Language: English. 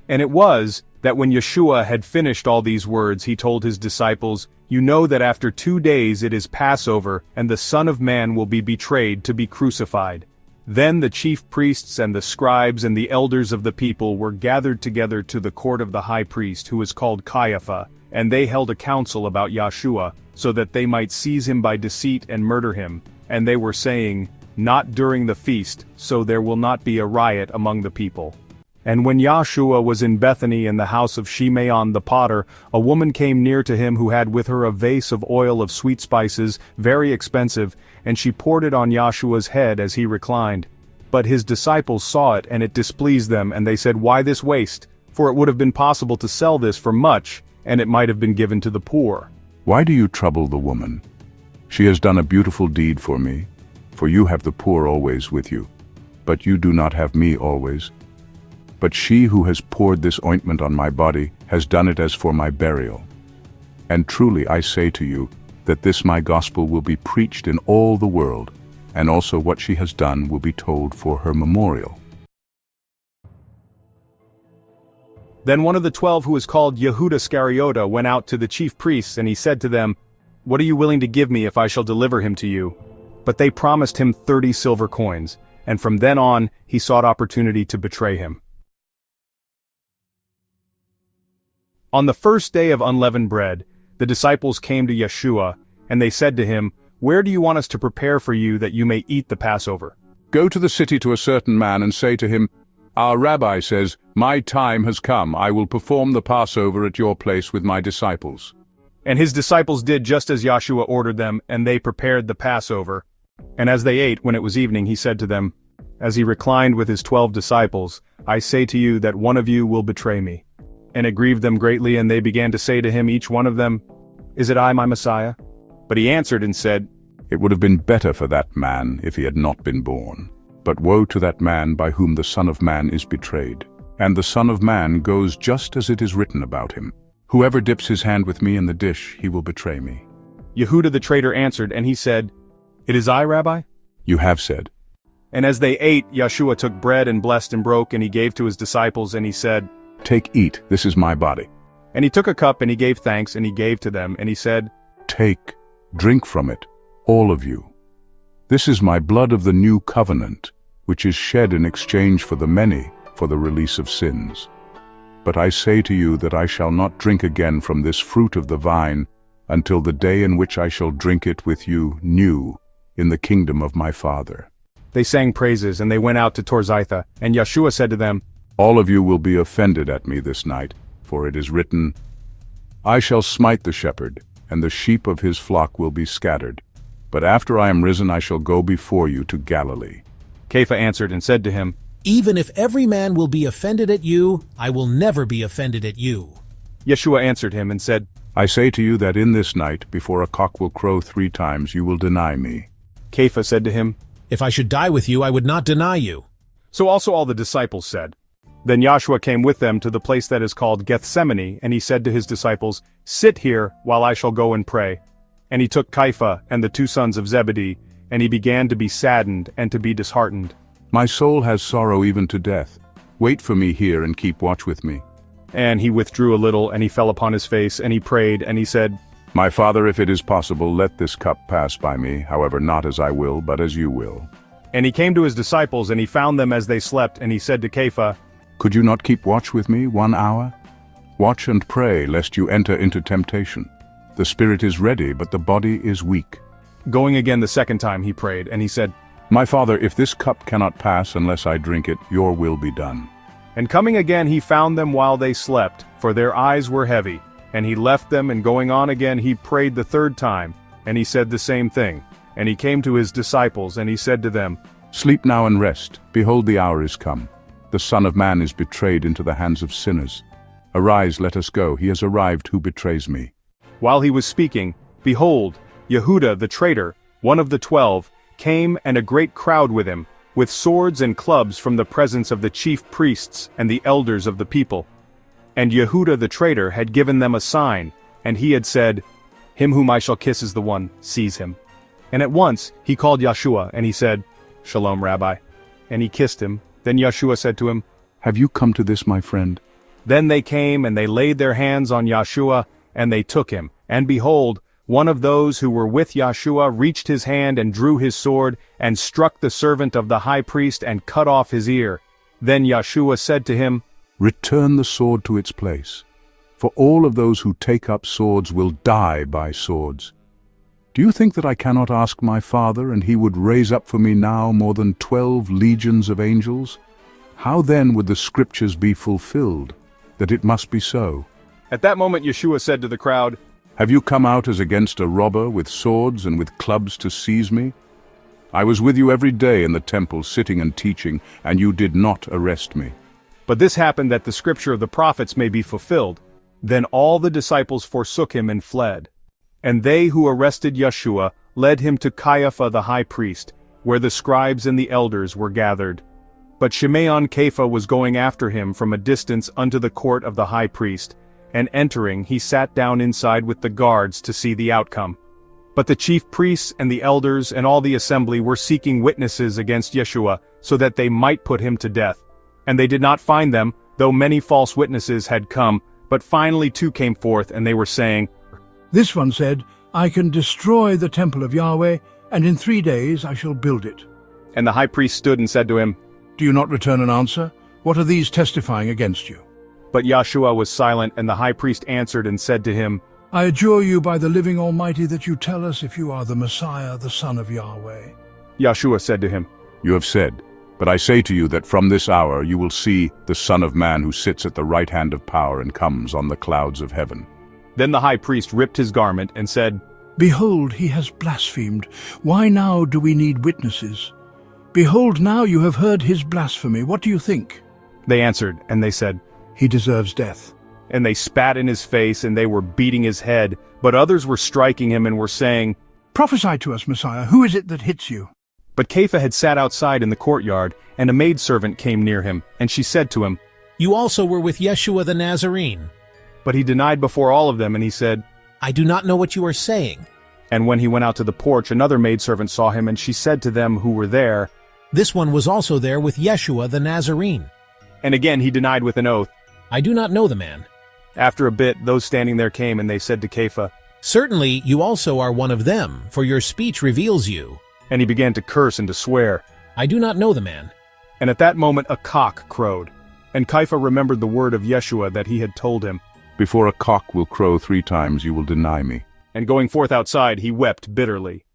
And it was that when Yeshua had finished all these words he told his disciples, "You know that after 2 days it is Passover, and the Son of Man will be betrayed to be crucified." Then the chief priests and the scribes and the elders of the people were gathered together to the court of the high priest, who was called Caiaphas, and they held a council about Yeshua, so that they might seize him by deceit and murder him. And they were saying, "Not during the feast, so there will not be a riot among the people." And when Yeshua was in Bethany in the house of Shimeon the potter, a woman came near to him who had with her a vase of oil of sweet spices, very expensive, and she poured it on Yeshua's head as he reclined. But his disciples saw it, and it displeased them, and they said, "Why this waste? For it would have been possible to sell this for much, and it might have been given to the poor." Why do you trouble the woman? She has done a beautiful deed for me, for you have the poor always with you, but you do not have me always. But she who has poured this ointment on my body has done it as for my burial. And truly I say to you, that this my gospel will be preached in all the world, and also what she has done will be told for her memorial. Then one of the 12, who is called Yehuda Iscariota, went out to the chief priests, and he said to them, "What are you willing to give me if I shall deliver him to you?" But they promised him 30 silver coins, and from then on he sought opportunity to betray him. On the first day of unleavened bread, the disciples came to Yeshua, and they said to him, "Where do you want us to prepare for you that you may eat the Passover?" Go to the city to a certain man and say to him, "Our rabbi says, my time has come, I will perform the Passover at your place with my disciples." And his disciples did just as Yeshua ordered them, and they prepared the Passover. And as they ate, when it was evening, he said to them, as he reclined with his 12 disciples, "I say to you that one of you will betray me." And it grieved them greatly, and they began to say to him, each one of them, "Is it I, my Messiah?" But he answered and said, It would have been better for that man if he had not been born. But woe to that man by whom the Son of Man is betrayed. And the Son of Man goes just as it is written about him. Whoever dips his hand with me in the dish, he will betray me. Yehuda the traitor answered, and he said, "It is I, Rabbi?" You have said. And as they ate, Yeshua took bread and blessed and broke, and he gave to his disciples, and he said, Take, eat, this is my body. And he took a cup, and he gave thanks, and he gave to them, and he said, Take, drink from it, all of you. This is my blood of the new covenant, which is shed in exchange for the many, for the release of sins. But I say to you that I shall not drink again from this fruit of the vine, until the day in which I shall drink it with you new, in the kingdom of my Father. They sang praises, and they went out to Torzitha, and Yeshua said to them, All of you will be offended at me this night, for it is written, I shall smite the shepherd, and the sheep of his flock will be scattered. But after I am risen I shall go before you to Galilee. Caiaphas answered and said to him, Even if every man will be offended at you, I will never be offended at you. Yeshua answered him and said, I say to you that in this night, before a cock will crow 3 times, you will deny me. Caiaphas said to him, If I should die with you, I would not deny you. So also all the disciples said. Then Yeshua came with them to the place that is called Gethsemane, and he said to his disciples, Sit here, while I shall go and pray. And he took Caiaphas and the 2 sons of Zebedee, and he began to be saddened and to be disheartened. My soul has sorrow even to death. Wait for me here and keep watch with me. And he withdrew a little, and he fell upon his face, and he prayed, and he said, My Father, if it is possible, let this cup pass by me, however not as I will, but as you will. And he came to his disciples, and he found them as they slept, and he said to Caiaphas, Could you not keep watch with me 1 hour? Watch and pray, lest you enter into temptation. The spirit is ready, but the body is weak. Going again the second time he prayed, and he said, My Father, if this cup cannot pass unless I drink it, your will be done. And coming again he found them while they slept, for their eyes were heavy. And he left them, and going on again he prayed the 3rd time, and he said the same thing. And he came to his disciples, and he said to them, Sleep now and rest. Behold, the hour is come. The Son of Man is betrayed into the hands of sinners. Arise, let us go. He has arrived who betrays me. While he was speaking, behold, Yehuda the traitor, one of the 12, came, and a great crowd with him, with swords and clubs from the presence of the chief priests and the elders of the people. And Yehuda the traitor had given them a sign, and he had said, Him whom I shall kiss is the one, seize him. And at once he called Yeshua, and he said, Shalom, Rabbi. And he kissed him. Then Yeshua said to him, Have you come to this, my friend? Then they came and they laid their hands on Yeshua, and they took him. And behold, one of those who were with Yeshua reached his hand and drew his sword, and struck the servant of the high priest and cut off his ear. Then Yeshua said to him, Return the sword to its place, for all of those who take up swords will die by swords. Do you think that I cannot ask my Father, and he would raise up for me now more than 12 legions of angels? How then would the scriptures be fulfilled, that it must be so? At that moment Yeshua said to the crowd, Have you come out as against a robber with swords and with clubs to seize me? I was with you every day in the temple sitting and teaching, and you did not arrest me. But this happened that the scripture of the prophets may be fulfilled. Then all the disciples forsook him and fled. And they who arrested Yeshua led him to Caiaphas the high priest, where the scribes and the elders were gathered. But Shimon Kepha was going after him from a distance unto the court of the high priest, and entering he sat down inside with the guards to see the outcome. But the chief priests and the elders and all the assembly were seeking witnesses against Yeshua, so that they might put him to death. And they did not find them, though many false witnesses had come, but finally 2 came forth, and they were saying, This one said, I can destroy the temple of Yahweh, and in 3 days I shall build it. And the high priest stood and said to him, Do you not return an answer? What are these testifying against you? But Yeshua was silent, and the high priest answered and said to him, I adjure you by the living Almighty that you tell us if you are the Messiah, the Son of Yahweh. Yeshua said to him, You have said, but I say to you that from this hour you will see the Son of Man who sits at the right hand of power and comes on the clouds of heaven. Then the high priest ripped his garment and said, Behold, he has blasphemed. Why now do we need witnesses? Behold, now you have heard his blasphemy. What do you think? They answered, and they said, He deserves death. And they spat in his face, and they were beating his head, but others were striking him and were saying, Prophesy to us, Messiah. Who is it that hits you? But Kepha had sat outside in the courtyard, and a maidservant came near him, and she said to him, You also were with Yeshua the Nazarene. But he denied before all of them, and he said, I do not know what you are saying. And when he went out to the porch, another maidservant saw him, and she said to them who were there, This one was also there with Yeshua the Nazarene. And again he denied with an oath. I do not know the man. After a bit, those standing there came, and they said to Kepha, Certainly you also are one of them, for your speech reveals you. And he began to curse and to swear. I do not know the man. And at that moment a cock crowed. And Kepha remembered the word of Yeshua that he had told him. Before a cock will crow 3 times you will deny me. And going forth outside he wept bitterly.